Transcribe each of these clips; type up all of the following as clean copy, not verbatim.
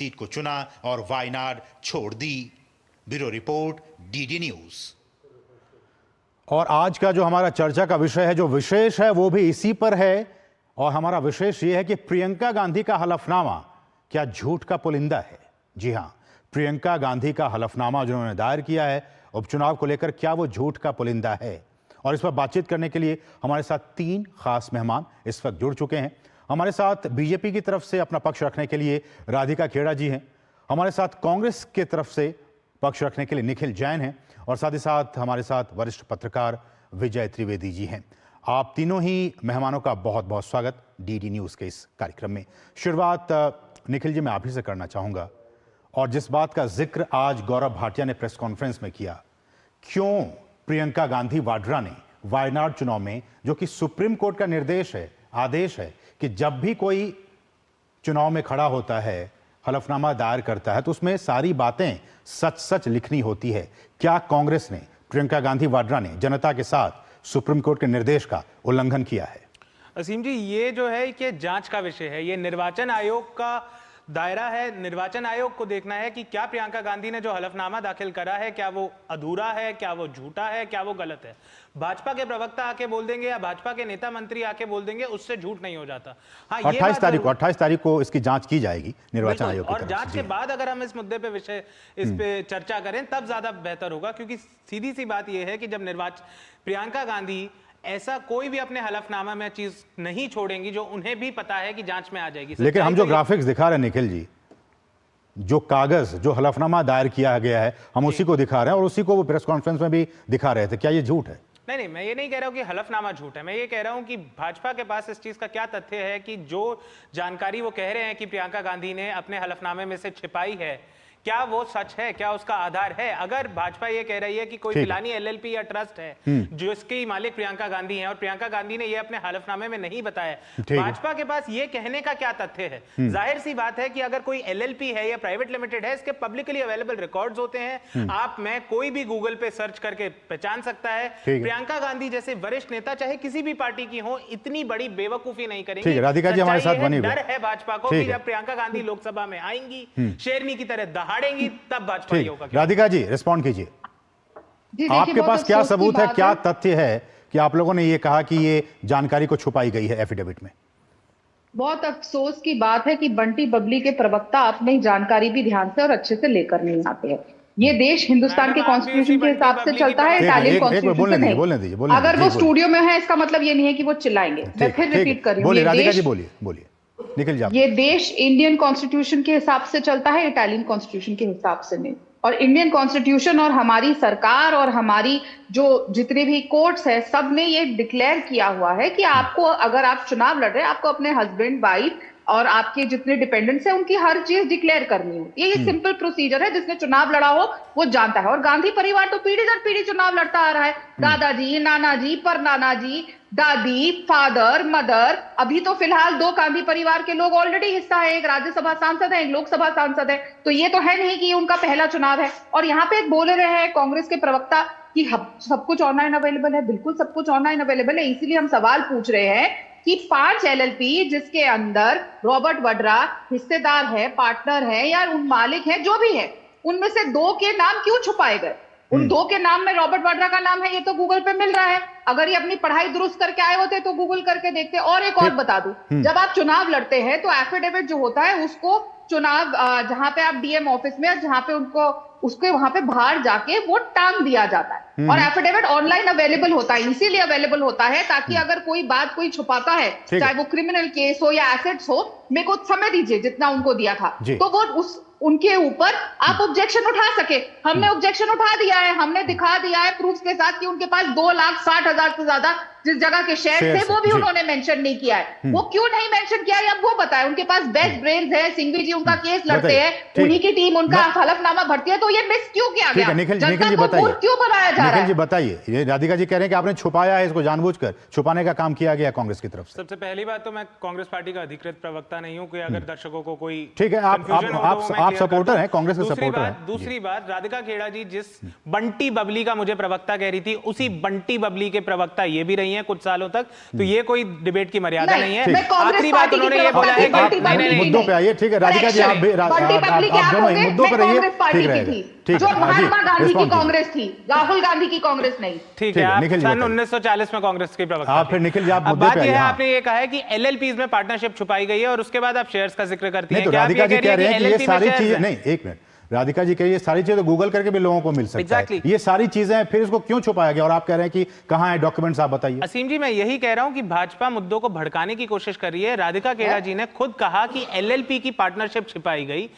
Seat को चुना और वायनाड छोड़ दी। Bureau report, DD news. और आज का जो हमारा चर्चा का विषय है, जो विशेष है वो भी इसी पर है। और हमारा विशेष ये है कि प्रियंका गांधी का हलफनामा क्या झूठ का पुलिंदा है। जी हां, प्रियंका गांधी का हलफनामा जो उन्होंने दायर किया है उपचुनाव को लेकर, क्या वो झूठ का पुलिंदा है। और इस पर बातचीत करने के लिए हमारे साथ 3 खास मेहमान इस वक्त जुड़ चुके हैं। हमारे साथ बीजेपी की तरफ से अपना पक्ष रखने के लिए राधिका खेड़ा जी हैं, हमारे साथ कांग्रेस की तरफ से पक्ष रखने के लिए निखिल जैन हैं, और साथ ही साथ हमारे साथ वरिष्ठ पत्रकार विजय त्रिवेदी जी हैं। आप तीनों ही मेहमानों का बहुत बहुत स्वागत डीडी न्यूज़ के इस कार्यक्रम में। शुरुआत निखिल जी मैं आप ही से करना चाहूँगा, और जिस बात का जिक्र आज गौरव भाटिया ने प्रेस कॉन्फ्रेंस में किया, क्यों प्रियंका गांधी वाड्रा ने वायनाड चुनाव में, जो कि सुप्रीम कोर्ट का निर्देश है, आदेश है कि जब भी कोई चुनाव में खड़ा होता है, हलफनामा दायर करता है, तो उसमें सारी बातें सच सच लिखनी होती है। क्या कांग्रेस ने, प्रियंका गांधी वाड्रा ने जनता के साथ सुप्रीम कोर्ट के निर्देश का उल्लंघन किया है? असीम जी, ये जो है कि जांच का विषय है, ये निर्वाचन आयोग का दायरा है। निर्वाचन आयोग को देखना है कि क्या प्रियंका गांधी ने जो हलफनामा दाखिल करा है, क्या वो अधूरा है, क्या वो झूठा है, क्या वो गलत है। भाजपा के प्रवक्ता आके बोल देंगे या भाजपा के नेता मंत्री आके बोल देंगे, उससे झूठ नहीं हो जाता। हाँ, 28 तारीख को इसकी जांच की जाएगी निर्वाचन आयोग की और तरफ जांच से। के बाद अगर हम इस मुद्दे पे इस पे चर्चा करें तब ज्यादा बेहतर होगा, क्योंकि सीधी सी बात यह है कि जब प्रियंका गांधी ऐसा कोई भी अपने हलफनामा में चीज नहीं छोड़ेंगी जो उन्हें भी पता है कि जांच में आ जाएगी। लेकिन हम जो ग्राफिक्स दिखा रहे हैं निखिल जी, जो कागज, जो हलफनामा दायर किया गया है, हम उसी को दिखा रहे हैं, और उसी को वो प्रेस कॉन्फ्रेंस में भी दिखा रहे थे। क्या ये झूठ है? नहीं, मैं ये नहीं कह रहा हूं कि हलफनामा झूठ है। मैं ये कह रहा हूं कि भाजपा के पास इस चीज का क्या तथ्य है कि जो जानकारी वो कह रहे हैं कि प्रियंका गांधी ने अपने हलफनामे में से छिपाई है, क्या वो सच है, क्या उसका आधार है। अगर भाजपा ये कह रही है कि कोई पिलानी एलएलपी या ट्रस्ट है जिसकी मालिक प्रियंका गांधी है और प्रियंका गांधी ने ये अपने हलफनामे में नहीं बताया, भाजपा के पास ये कहने का क्या तथ्य है। जाहिर सी बात है कि अगर कोई एलएलपी है या प्राइवेट लिमिटेड है, इसके पब्लिकली अवेलेबल रिकॉर्ड्स होते हैं। आप मैं कोई भी गूगल पे सर्च करके पहचान सकता है। प्रियंका गांधी जैसे वरिष्ठ नेता चाहे किसी भी पार्टी की हो, इतनी बड़ी बेवकूफी नहीं करेंगी। राधिका जी हमारे साथ बनी हुई है। डर है भाजपा को कि जब प्रियंका गांधी लोकसभा में आएंगी, शेरनी की तरह दहाड़ेंगी, तब भाजपा ही होगा। राधिका जी रिस्पॉन्ड कीजिए। आपके पास क्या सबूत है, क्या तथ्य है कि आप लोगों ने ये कहा कि ये जानकारी को छुपाई गई है एफिडेविट में? बहुत अफसोस की बात है कि बंटी बबली के प्रवक्ता अपनी जानकारी भी ध्यान से और अच्छे से लेकर नहीं आते हैं। ये देश हिंदुस्तान के कॉन्स्टिट्यूशन के हिसाब से चलता है, इटालियन कॉन्स्टिट्यूशन से नहीं। अगर वो स्टूडियो में है, इसका मतलब ये नहीं है कि वो चिल्लाएंगे। मैं फिर रिपीट कर रही हूँ, ये देश इंडियन कॉन्स्टिट्यूशन के हिसाब से चलता है, इटालियन कॉन्स्टिट्यूशन के हिसाब से नहीं। और इंडियन कॉन्स्टिट्यूशन और हमारी सरकार और हमारी जो जितने भी कोर्ट्स है, सब ने ये डिक्लेयर किया हुआ है कि आपको, अगर आप चुनाव लड़ रहे हैं, आपको अपने हस्बैंड, वाइफ और आपके जितने डिपेंडेंट्स हैं उनकी हर चीज डिक्लेयर करनी होती है। ये सिंपल प्रोसीजर है, जिसने चुनाव लड़ा हो वो जानता है। और गांधी परिवार तो पीढ़ी दर पीढ़ी चुनाव लड़ता आ रहा है। दादाजी, नाना जी, परनाना जी, दादी, फादर, मदर। अभी तो फिलहाल 2 गांधी परिवार के लोग ऑलरेडी हिस्सा है, एक राज्यसभा सांसद है, एक लोकसभा सांसद है। तो ये तो है नहीं कि उनका पहला चुनाव है। और यहाँ पे बोल रहे हैं कांग्रेस के प्रवक्ता कि सब कुछ ऑनलाइन अवेलेबल है। बिल्कुल सब कुछ ऑनलाइन अवेलेबल है। इसीलिए हम सवाल पूछ रहे हैं कि 5 एलएलपी जिसके अंदर रॉबर्ट वड्रा हिस्सेदार है, पार्टनर है या उन मालिक है, जो भी है, उनमें से 2 के नाम क्यों छुपाए गए? उन 2 के नाम में रॉबर्ट वड्रा का नाम है, ये तो गूगल पे मिल रहा है। अगर ये अपनी पढ़ाई दुरुस्त करके आए होते तो गूगल करके देखते। और एक और बता दूं, जब आप चुनाव लड़ते हैं तो एफिडेविट जो होता है उसको चुनाव जहां पे आप डीएम ऑफिस में, जहां पे उसके वहां पे बाहर जाके वो टांग दिया जाता है। और एफिडेविट ऑनलाइन अवेलेबल होता है, इसीलिए अवेलेबल होता है ताकि अगर कोई बात कोई छुपाता है, चाहे वो क्रिमिनल केस हो या एसेट्स हो, मेरे को समय दीजिए जितना उनको दिया था, तो वो उनके ऊपर आप ऑब्जेक्शन उठा सके। हमने ऑब्जेक्शन उठा दिया है, हमने दिखा दिया है प्रूफ के साथ कि उनके पास 2,60,000 से ज्यादा जिस जगह के शेयर थे वो भी उन्होंने मेंशन नहीं किया है। वो क्यों नहीं मेंशन किया है अब वो बताए। उनके पास बेस्ट ब्रेन्स है, सिंघवी जी उनका केस लड़ते हैं, उन्हीं की टीम उनका हलफनामा भरती है, तो ये मिस क्यों किया गया? जनता को वोट क्यों बनाया जा रहा निखिल है। जी बताइए, ये राधिका जी कह रहे हैं कि आपने छुपाया है, इसको जानबूझकर छुपाने का काम किया गया कांग्रेस की तरफ से। सबसे पहली बात तो मैं कांग्रेस पार्टी का अधिकृत प्रवक्ता नहीं हूं कि अगर दर्शकों को कोई ठीक है, आप confusion हो तो वो मैं आप clear सपोर्टर करता हैं, हूं। कांग्रेस के सपोर्टर हैं। दूसरी बात, राधिका खेड़ा जी जिस बंटी बबली का मुझे प्रवक्ता कह रही थी, उसी बंटी बबली के प्रवक्ता ये भी रही हैं कुछ सालों तक, तो ये कोई डिबेट की मर्यादा नहीं है। मैं कांग्रेस आखिरी बात पार्टी की उन्होंने ये बोला है प्रवक्ता कि थी, आप बंटी बबली मुद्दों पे आइए, ठीक है राधिका जी, आप दोनों ही मुद्दों पर रहिए, ठीक रहेगा। ठीक जो है, हाँ जी, महात्मा गांधी की respond कीजिए। कांग्रेस थी, राहुल गांधी की कांग्रेस नहीं। ठीक है, आप निखिल जी सन बताइए। 1940 में कांग्रेस के प्रवक्ता आप थे। फिर निखिल जी, आप अब मुद्दे बात पे यह आइए, है, हाँ। आपने ये कहा है कि एलएलपीज में पार्टनरशिप छुपाई गई है और उसके बाद आप शेयर्स का जिक्र करती नहीं हैं। तो क्या आप राधिका ये जी कह रहे हैं कि ये LLP में सारी shares चीजें, हैं? नहीं एक मिनट, राधिका जी कह रही है ये सारी चीजें तो गूगल करके भी लोगों को मिल सकता Exactly. है, ये सारी चीजें हैं, फिर इसको क्यों छुपाया गया? और आप कह रहे हैं कि कहां है डॉक्यूमेंट्स, आप बताइए। असीम जी, मैं यही कह रहा हूं कि भाजपा मुद्दों को भड़काने की कोशिश कर रही है। राधिका खेड़ा जी ने खुद कहा कि एलएलपी की पार्टनरशिप छिपाई गई।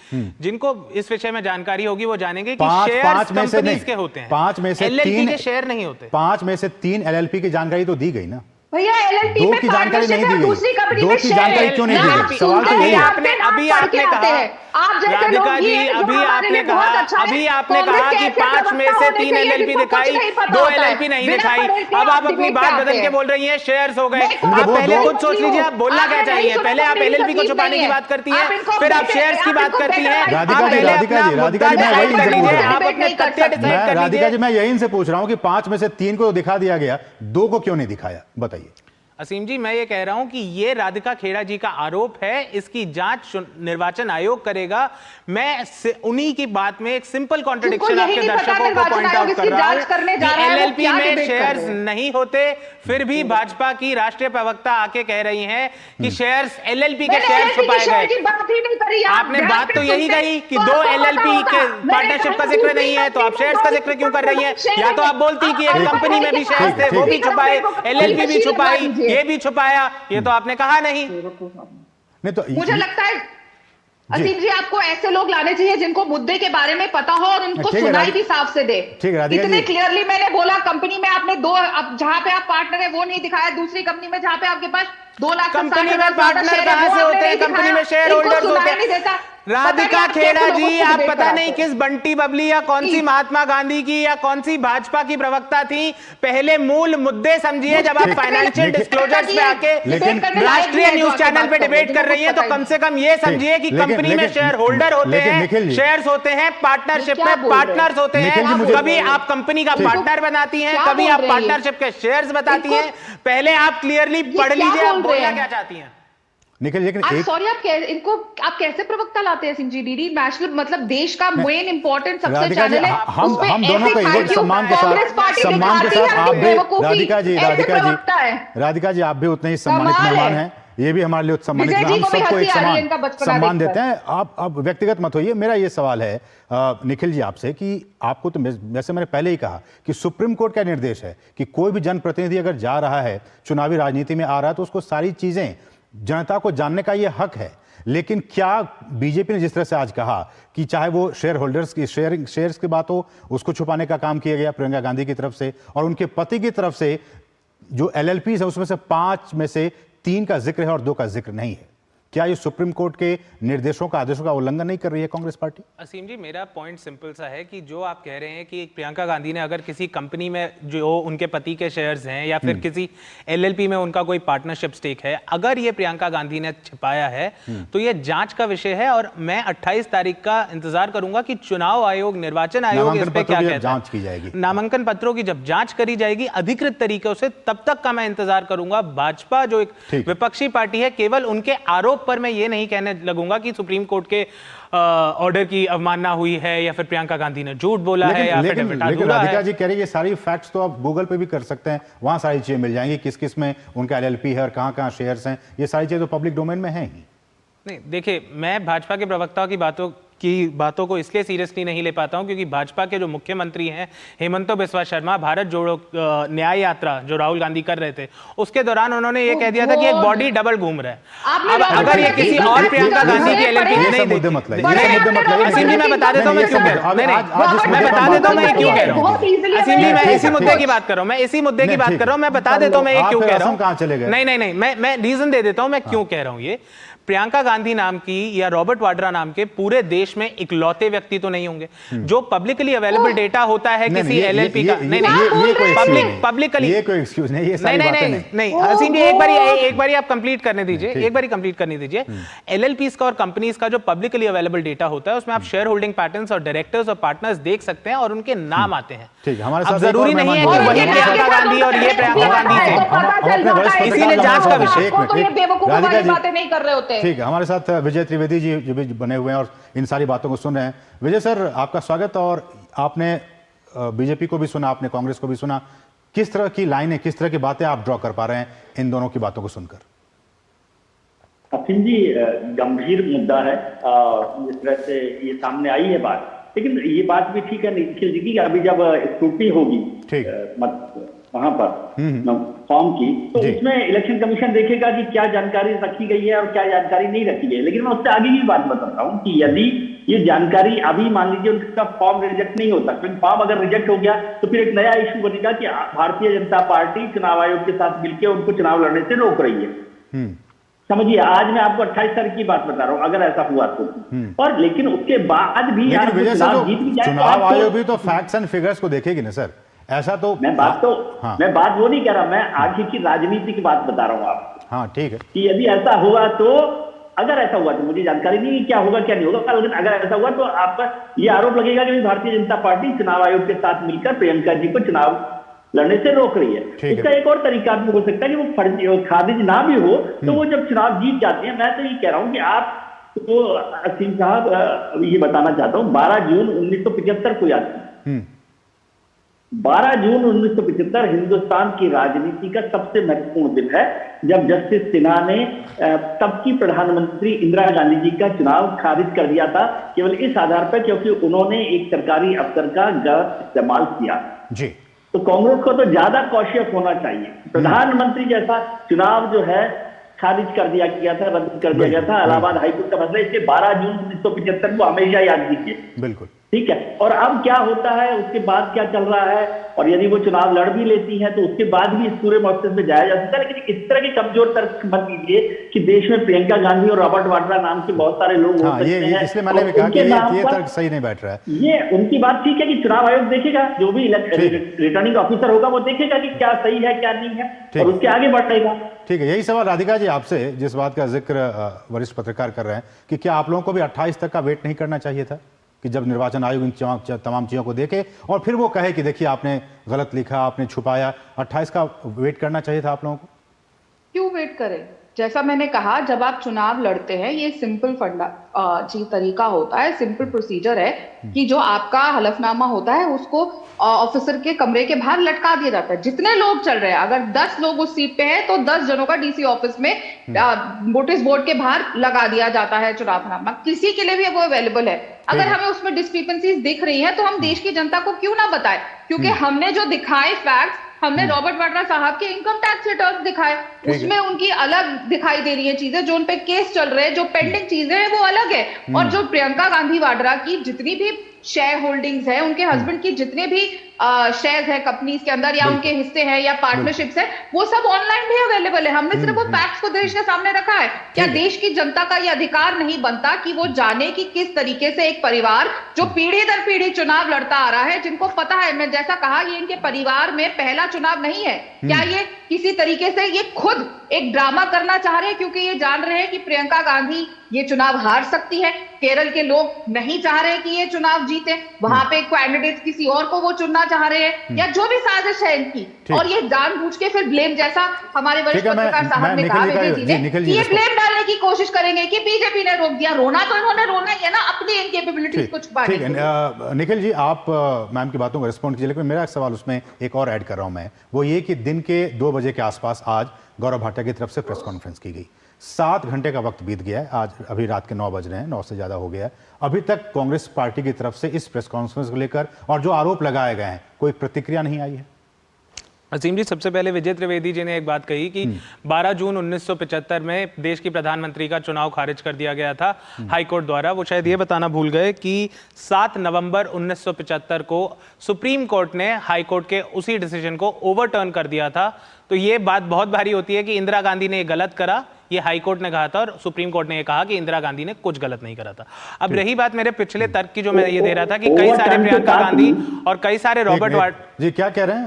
जिनको इस विषय में जानकारी होगी वो जानेंगे कि शेयर्स में से कंपनीज नहीं, के होते हैं, 5 में से एलएलपी 3 के शेयर नहीं होते। 5 में से 3 एलएलपी की जानकारी तो दी गई ना, भैया एलएलपी 2 में की जानकारी नहीं दी दूसरी कंपनी गई, 2 में की शेयर जानकारी है। क्यों नहीं दी आप गई? सवाल तो सुन यही रहे है। हैं, अभी आप आपने पढ़ के कहा, आते हैं। आप जैसे राधिका लोग जी, ये जो अभी हमारे आपने लिए बहुत कहा, अच्छा है, अभी आपने कांग्रेस कहा के कि ऐसे 5 में प्रवक्ता से होने 3 चाहिए एलएलपी जिनको कुछ दिखाई, नहीं पता 2 होता है। एलएलपी नहीं बिना दिखाई। पढ़े के अब आप अपनी डिबेट बात पे बदल आते के हैं। बोल रही हैं शेयर्स हो गए। मैं आप वो पहले दो- खुद सोच लीजिए आप बोलना क्या चाहिए। पहले आप एलएलपी को छुपाने की बात करती हैं, फिर आप शेयर्स की बात करती हैं। आप राधिका जी, पहले राधिका अपना जी, राधिका मुद्दा जी, मैं वही डिसाइड कर इनसे पूछ लीजिए, रहा हूं। आप अपने तथ्य डिसाइड मैं कर राधिका जी, लीजिए। मैं यही इनसे पूछ रहा हूं कि 5 में से 3 को दिखा दिया गया, 2 को क्यों नहीं दिखाया, बताइए। असीम जी, मैं ये कह रहा हूं कि ये राधिका खेड़ा जी का आरोप है, इसकी जांच निर्वाचन आयोग करेगा। मैं उन्हीं की बात में एक सिंपल कॉन्ट्रडिक्शन यही आपके नहीं पता दर्शकों को निर्वाचन पॉइंट आयोग आउट कर इसकी रहा हूं जांच करने जा कि रहा है, वो एलएलपी क्या में डिबेट कर शेयर्स रहे हैं? नहीं होते, फिर भी भाजपा की राष्ट्रीय प्रवक्ता आके कह रही हैं कि शेयर्स एलएलपी के शेयर छुपाए गए। आपने बात तो यही कही कि 2 एलएलपी के पार्टनरशिप का जिक्र नहीं है, तो आप शेयर्स का जिक्र क्यों कर रही हैं? या तो आप बोलती कि एक कंपनी में भी शेयर्स थे, वो भी छुपाए, एलएलपी भी छुपाई, ये भी छुपाया, ये तो आपने कहा नहीं। नहीं तो मुझे लगता है असीम जी, आपको ऐसे लोग लाने चाहिए जिनको मुद्दे के बारे में पता हो और उनको ठीक है, सुनाई भी साफ से दे। ठीक है, राधिका इतने जी। क्लियरली मैंने बोला, कंपनी में आपने 2, अब जहां पे आप पार्टनर है वो नहीं दिखाया, दूसरी कंपनी में जहां पे आपके पास 2 लाख कंपनी में पार्टनर कहां से होते हैं? कंपनी में शेयर होल्डर्स होते हैं। राधिका खेड़ा जी, आप पता नहीं किस बंटी बबली या कौन सी महात्मा गांधी की या कौन सी भाजपा की प्रवक्ता थी। पहले मूल मुद्दे समझिए। जब आप फाइनेंशियल डिस्क्लोजर्स पे आके राष्ट्रीय न्यूज चैनल पे डिबेट कर रही हैं, तो कम से कम ये समझिए कि कंपनी में शेयर होल्डर होते हैं, शेयर्स होते हैं, पार्टनरशिप में पार्टनर्स होते हैं। कभी आप कंपनी का पार्टनर बनाती हैं, कभी आप पार्टनरशिप के शेयर्स बताती हैं। पहले आप क्लियरली पढ़ लीजिए आप बोलना क्या चाहती हैं। निखिल, लेकिन सॉरी, आप कैसे प्रवक्ता लाते हैं सिंह जी? डीडी नेशनल मतलब देश का मेन इंपॉर्टेंट सबसे चैनल है। हम दोनों को एक सम्मान के साथ आप भी, राधिका जी आप भी उतने ही सम्मानित मेहमान हैं, ये भी हमारे लिए सम्मानित, हम सबको एक सम्मान देते हैं। आप व्यक्तिगत मत होइए। मेरा ये सवाल है निखिल जी आपसे कि आपको तो वैसे मैंने पहले ही कहा कि सुप्रीम कोर्ट का निर्देश है कि कोई भी जनप्रतिनिधि अगर जा रहा है, चुनावी राजनीति में आ रहा है, तो उसको सारी चीजें जनता को जानने का यह हक है। लेकिन क्या बीजेपी ने जिस तरह से आज कहा कि चाहे वो शेयर होल्डर्स की शेयर्स की बात हो, उसको छुपाने का काम किया गया प्रियंका गांधी की तरफ से, और उनके पति की तरफ से जो एलएलपी है उसमें से 5 में से 3 का जिक्र है और 2 का जिक्र नहीं है। क्या ये सुप्रीम कोर्ट के निर्देशों का, आदेशों का उल्लंघन नहीं कर रही है कांग्रेस पार्टी? असीम जी, मेरा पॉइंट सिंपल सा है कि जो आप कह रहे हैं कि प्रियंका गांधी ने अगर किसी कंपनी में जो उनके पति के शेयर्स हैं या फिर किसी एलएलपी में उनका कोई पार्टनरशिप स्टेक है, अगर ये प्रियंका गांधी ने छिपाया है तो ये जांच का विषय है। और मैं 28 तारीख का इंतजार करूंगा कि चुनाव आयोग, निर्वाचन आयोग इस पे क्या कहता है। जांच की जाएगी, नामांकन पत्रों की जब जांच करी जाएगी अधिकृत तरीकों से, तब तक का मैं इंतजार करूंगा। भाजपा जो एक विपक्षी पार्टी है, केवल उनके आरोप पर मैं ये नहीं कहने लगूंगा कि सुप्रीम कोर्ट के ऑर्डर की अवमानना हुई है या फिर प्रियंका गांधी ने झूठ बोला है या फिर लेकिन राधिका जी कह रही है सारी फैक्ट्स तो आप गूगल पे भी कर सकते हैं, वहां सारी चीजें मिल जाएंगी, किस किस में उनका एलएलपी है और कहां शेयर्स हैं, ये सारी चीजें तो पब्लिक डोमेन में हैं ही। नहीं, देखिए, मैं भाजपा के प्रवक्ताओं की बातों को इसलिए सीरियसली नहीं ले पाता हूं क्योंकि भाजपा के जो मुख्यमंत्री हैं हेमंत बिस्वा शर्मा, भारत जोड़ो न्याय यात्रा जो राहुल गांधी कर रहे थे, उसके दौरान उन्होंने ये कह दिया था कि एक बॉडी डबल घूम रहा है। अब अगर ये किसी और प्रियंका गांधी की एलएलपी नहीं देखी, असीम जी मैं बता देता हूं मैं क्यों कह रहा हूं, मैं बता देता हूं मैं क्यों कह रहा हूं, असीम जी मैं इसी मुद्दे की बात कर रहा हूं, मैं इसी मुद्दे की बात कर रहा हूं, मैं बता देता हूं मैं ये क्यों कह रहा हूं। नहीं, मैं रीजन दे देता हूं मैं क्यों कह रहा हूं। ये प्रियंका गांधी नाम की या रॉबर्ट वाड्रा नाम के पूरे देश में इकलौते व्यक्ति तो नहीं होंगे जो पब्लिकली अवेलेबल डेटा होता है किसी एलएलपी का। नहीं, पब्लिकली ये कोई एक्सक्यूज नहीं, ये सारी नहीं बातें नहीं नहीं हसीम जी, एक बारी आप कंप्लीट करने दीजिए, एक बारी कंप्लीट करने दीजिए। एलएलपीज का और कंपनीज का जो पब्लिकली अवेलेबल डेटा होता है उसमें आप शेयर होल्डिंग पैटर्न्स और डायरेक्टर्स और पार्टनर्स देख सकते हैं और उनके नाम आते हैं। ठीक है, हमारे अब साथ जरूरी नहीं है कि वही प्रियंका गांधी और ये प्रियंका गांधी थे, इसीलिए जांच का विषय। बातें नहीं कर रहे होते। ठीक है, हमारे साथ विजय त्रिवेदी जी जो भी बने हुए हैं और इन सारी बातों को सुन रहे हैं। विजय सर, आपका स्वागत। और आपने बीजेपी को भी सुना, आपने कांग्रेस को भी सुना, किस तरह की लाइनें, किस तरह की बातें आप ड्रॉ कर पा रहे हैं इन दोनों की बातों को सुनकर? असीम जी, गंभीर मुद्दा है, जिस तरह से ये सामने आई है बात, लेकिन ये बात भी ठीक है निखिल जी की, अभी जब स्क्रूटनी होगी वहां पर फॉर्म की, तो उसमें इलेक्शन कमीशन देखेगा कि क्या जानकारी रखी गई है और क्या जानकारी नहीं रखी गई है। लेकिन मैं उससे आगे की बात बताता हूँ कि यदि ये जानकारी अभी मान लीजिए उनका फॉर्म रिजेक्ट नहीं होता, क्योंकि फॉर्म अगर रिजेक्ट हो गया तो फिर एक नया इशू बनेगा कि भारतीय जनता पार्टी चुनाव आयोग के साथ मिलकर उनको चुनाव लड़ने से रोक रही है। समझिए, आज मैं आपको 28 तारीख की बात बता रहा हूं, अगर ऐसा हुआ तो। और लेकिन उसके बाद भी चुनाव जीत भी जाए, चुनाव आयोग भी तो फैक्ट्स एंड फिगर्स को देखेगी ना सर, ऐसा तो मैं बात वो नहीं कह रहा, मैं आगे की राजनीति की बात बता रहा हूँ आपको। हाँ ठीक है, कि यदि ऐसा हुआ तो, अगर ऐसा हुआ तो मुझे जानकारी नहीं क्या होगा क्या नहीं होगा, लेकिन अगर ऐसा हुआ तो आपका ये आरोप लगेगा कि भारतीय जनता पार्टी चुनाव आयोग के साथ मिलकर प्रियंका जी को चुनाव लड़ने से रोक रही है। इसका एक और तरीका भी हो सकता है कि वो फर्जी खारिज ना भी हो, तो वो जब चुनाव जीत जाते हैं, मैं तो ये कह रहा हूं कि आप तो असीम साहब ये बताना चाहता हूं, 12 जून 1975 को याद कीजिए। 12 जून 1975 हिंदुस्तान की राजनीति का सबसे महत्वपूर्ण दिन है, जब जस्टिस सिन्हा ने तब की प्रधानमंत्री इंदिरा गांधी जी का चुनाव खारिज कर दिया था, केवल इस आधार पर क्योंकि उन्होंने एक सरकारी अफसर का गलत इस्तेमाल किया जी। तो कांग्रेस को तो ज्यादा कॉशियस होना चाहिए। प्रधानमंत्री जैसा चुनाव जो है खारिज कर दिया गया था, रद्द कर दिया गया था, इलाहाबाद हाईकोर्ट का फैसला, इसलिए 12 जून 1975 को हमेशा याद कीजिए। बिल्कुल ठीक है। और अब क्या होता है, उसके बाद क्या चल रहा है, और यदि वो चुनाव लड़ भी लेती है तो उसके बाद भी इस पूरे मकसद में जाया जा सकता है। लेकिन इस तरह के कमजोर तर्क मत लीजिए कि देश में प्रियंका गांधी और रॉबर्ट वाड्रा नाम के बहुत सारे लोग हो सकते हैं। इसलिए मैंने भी कहा कि ये तर्क सही नहीं बैठ रहा है। ये उनकी बात ठीक है कि चुनाव आयोग देखेगा, जो भी रिटर्निंग ऑफिसर होगा वो देखेगा कि क्या सही है क्या नहीं है, और उसके आगे बढ़ेगा। ठीक है, यही सवाल राधिका जी आपसे, जिस बात का जिक्र वरिष्ठ पत्रकार कर रहे हैं, कि क्या आप लोगों को भी 28 तक का वेट नहीं करना चाहिए था, कि जब निर्वाचन आयोग इन तमाम चीजों को देखे और फिर वो कहे कि देखिए आपने गलत लिखा, आपने छुपाया, 28 का वेट करना चाहिए था आप लोगों को? क्यों वेट करें? जैसा मैंने कहा, जब आप चुनाव लड़ते हैं, ये सिंपल तरीका होता है, सिंपल प्रोसीजर है कि जो आपका हलफनामा होता है उसको ऑफिसर के कमरे के बाहर लटका दिया जाता है। जितने लोग चल रहे हैं, अगर 10 लोग उस सीट पे हैं तो 10 जनों का डीसी ऑफिस में नोटिस बोर्ड के बाहर लगा दिया जाता है चुनावनामा। किसी के लिए भी वो अवेलेबल है। अगर हमें उसमें डिस्क्रिपेंसीज दिख रही है तो हम देश की जनता को क्यों ना बताएं, क्योंकि हमने जो दिखाए फैक्ट्स, हमने रॉबर्ट वाड्रा साहब के इनकम टैक्स रिटर्न दिखाए, उसमें उनकी अलग दिखाई दे रही है चीजें, जो उन पे केस चल रहे हैं, जो पेंडिंग चीजें हैं वो अलग है। और जो प्रियंका गांधी वाड्रा की जितनी भी शेयर होल्डिंग्स है, उनके हस्बैंड की जितने भी शेयर्स है कंपनीज के अंदर, या उनके हिस्से हैं या पार्टनरशिप्स है, वो सब ऑनलाइन भी अवेलेबल है। हमने सिर्फ वो फैक्ट्स को देश के सामने रखा है। क्या देश की जनता का ये अधिकार नहीं बनता कि वो जाने कि किस तरीके से एक परिवार जो पीढ़ी दर पीढ़ी चुनाव लड़ता आ रहा है, जिनको पता है, मैं जैसा कहा, ये इनके परिवार में पहला चुनाव नहीं है, क्या ये किसी तरीके से ये खुद एक ड्रामा करना चाह रहे हैं, क्योंकि ये जान रहे हैं कि प्रियंका गांधी ये चुनाव हार सकती है। केरल के लोग नहीं चाह रहे कि ये चुनाव जीते, वहां पे कैंडिडेट किसी और को वो चुनना चाह रहे हैं, या जो भी साजिश है इनकी, और ये जानबूझ के फिर ब्लेम, जैसा हमारे वरिष्ठ पत्रकार साहब ने कहा, विजय जी ने, ये ब्लेम डालने की कोशिश करेंगे कि बीजेपी ने रोक दिया। रोना तो इन्होंने रोना ही है ना, अपनी इनकेपेबिलिटीज को छुपाने के लिए। निखिल जी, आप मैम की बातों को रिस्पॉन्ड कीजिए, लेकिन मेरा सवाल उसमें एक और ऐड कर रहा हूं मैं, वो ये कि दिन के 2 बजे के आसपास आज गौरव भाटिया की तरफ से प्रेस कॉन्फ्रेंस की गई। 7 घंटे का वक्त बीत गया है, आज अभी रात के 9 बज रहे हैं, 9 से ज्यादा हो गया है। अभी तक कांग्रेस पार्टी की तरफ से इस प्रेस कॉन्फ्रेंस को लेकर और जो आरोप लगाए गए हैं, कोई प्रतिक्रिया नहीं आई है। असीम जी, सबसे पहले विजय त्रिवेदी जी ने एक बात कही कि 12 जून 1975 में देश की प्रधानमंत्री का चुनाव खारिज कर दिया गया था हाईकोर्ट द्वारा। वो शायद ये बताना भूल गए कि 7 नवंबर 1975 को सुप्रीम कोर्ट ने हाईकोर्ट के उसी डिसीजन को ओवरटर्न कर दिया था। तो ये बात बहुत भारी होती है कि इंदिरा गांधी ने गलत करा ये हाई कोर्ट ने कहा था और सुप्रीम कोर्ट ने ये कहा कि इंदिरा गांधी ने कुछ गलत नहीं करा था। अब रही बात मेरे पिछले तर्क की जो मैं ये दे रहा था कि कई सारे प्रियंका गांधी और कई सारे रॉबर्ट वाड्रा जी क्या कह रहे हैं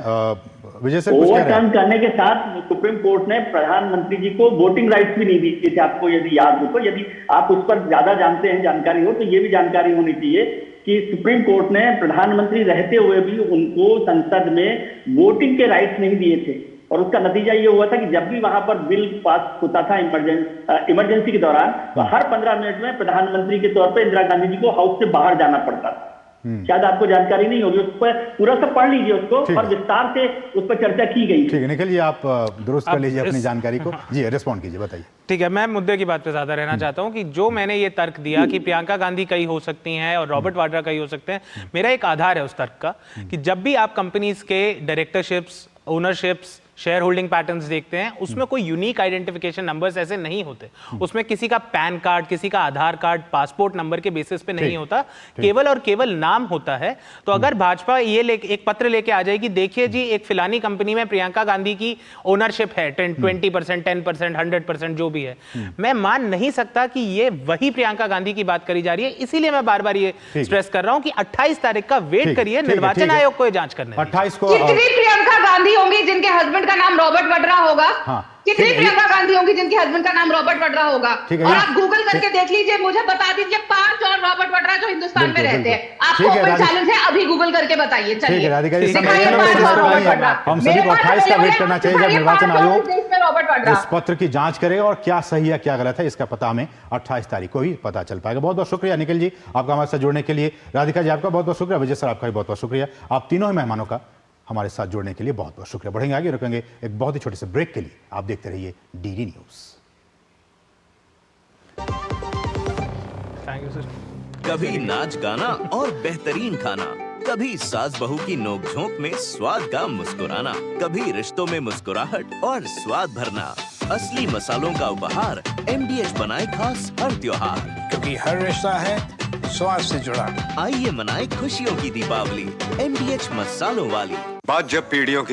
विजय सर, कुछ कह रहे हैं? ओवरटर्न करने के साथ सुप्रीम कोर्ट ने प्रधानमंत्री जी को वोटिंग राइट्स भी नहीं दिए थे। आपको यदि याद हो तो, यदि आप उस पर ज्यादा जानते हैं, जानकारी हो, तो ये भी जानकारी होनी चाहिए कि सुप्रीम कोर्ट ने प्रधानमंत्री रहते हुए भी उनको संसद में वोटिंग के राइट्स नहीं दिए थे। और उसका नतीजा ये हुआ था कि जब भी वहां पर बिल पास होता था इमरजेंसी के दौरान, तो हर 15 मिनट में प्रधानमंत्री के तौर पर इंदिरा गांधी जी को हाउस से बाहर जाना पड़ता था। शायद आपको जानकारी नहीं होगी, उस पर पूरा सब पढ़ लीजिए उसको, और विस्तार से उस पर चर्चा की गई। ठीक है, निखिल जी आप दुरुस्त कर लीजिए अपनी जानकारी को। जी रिस्पॉन्ड कीजिए, बताइए। ठीक है, मैं मुद्दे की बात पे ज्यादा रहना चाहता हूं कि जो मैंने ये तर्क दिया कि प्रियंका गांधी कई हो सकती हैं और रॉबर्ट वाड्रा कई हो सकते हैं, मेरा एक आधार है उस तर्क का कि जब भी आप कंपनीज के डायरेक्टरशिप्स, ओनरशिप्स, शेयर होल्डिंग पैटर्न्स देखते हैं, उसमें कोई यूनिक आइडेंटिफिकेशन नंबर्स ऐसे नहीं होते। उसमें किसी का पैन कार्ड, किसी का आधार कार्ड, पासपोर्ट नंबर के बेसिस पे नहीं होता, केवल और केवल नाम होता है। तो अगर भाजपा ये एक पत्र लेके आ जाएगी, देखिए जी एक फिलानी कंपनी में प्रियंका गांधी की ओनरशिप है 20%, 10%, 100% जो भी है, मैं मान नहीं सकता कि ये वही प्रियंका गांधी की बात करी जा रही है। इसीलिए मैं बार बार ये स्ट्रेस कर रहा हूं कि 28 तारीख का वेट करिए, निर्वाचन आयोग को जांच करने 28 को कितनी प्रियंका गांधी होंगी जिनके हस्बैंड का नाम रॉबर्ट वाड्रा होगा? कितनी प्रियंका गांधी होंगी जिनके हस्बैंड का नाम रॉबर्ट वाड्रा होगा? और आप गूगल करके देख लीजिए, मुझे बता दीजिए 5 और रॉबर्ट वाड्रा जो हिंदुस्तान में रहते हैं। आपको ओपन चैलेंज है, अभी गूगल करके बताइए। चलिए हम सभी को 28 का वेट करना चाहिए जब निर्वाचन आयोग इस पत्र की जांच करे और क्या सही है क्या गलत है इसका पता हमें 28 तारीख को ही पता चल पाएगा। बहुत बहुत शुक्रिया निखिल जी आपका हमारे साथ जुड़ने के लिए। राधिका जी आपका बहुत बहुत शुक्रिया। विजय सर आपका भी बहुत बहुत शुक्रिया। आप तीनों ही मेहमानों का हमारे साथ जुड़ने के लिए बहुत बहुत शुक्रिया। बढ़ेंगे आगे, रुकेंगे एक बहुत ही छोटे से ब्रेक के लिए। आप देखते रहिए DD news. Thank you sir. कभी नाच गाना और बेहतरीन खाना, कभी सास बहू की नोक-झोंक में स्वाद का मुस्कुराना, कभी रिश्तों में मुस्कुराहट और स्वाद भरना। असली मसालों का उपहार MDH बनाए खास हर त्योहार, क्योंकि हर रिश्ता है स्वाद से जुड़ा। आइए मनाए खुशियों की दीपावली MDH मसालों वाली। बात जब पीढ़ियों की